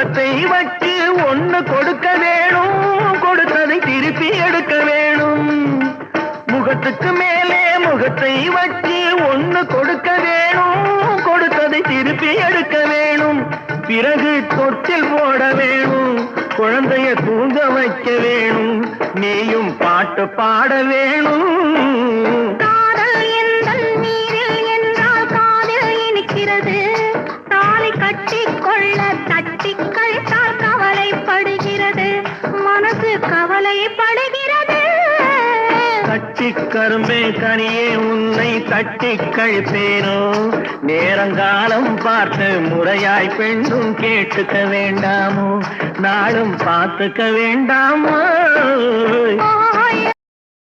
முகத்தை வச்சு ஒண்ணு கொடுக்க வேணும், கொடுத்ததை திருப்பி எடுக்க வேணும். முகத்துக்கு மேலே முகத்தை வச்சு ஒண்ணு கொடுக்க வேணும், கொடுத்ததை திருப்பி எடுக்க வேணும். பிறகு தொட்டில் போட வேணும், குழந்தைய தூங்க வைக்க வேணும், நீயும் பாட்டு பாட வேணும். காதல் எந்தன் நீரில் என்றால் காதில் இனிக்கிறது, தாலி கட்டிக்கொள்ள தட்டிக் கழித்தால் கவலைப்படுகிறது, மனசு கவலைப்படுகிறது. கட்டிக் கரும்பே கனியே உன்னை தட்டிக் கழிப்பேனோ, நேரங்காலம் பார்த்து முறையாய் பெண்ணும் கேட்டுக்க வேண்டாமோ, நாளும் பார்த்துக்க வேண்டாமோ.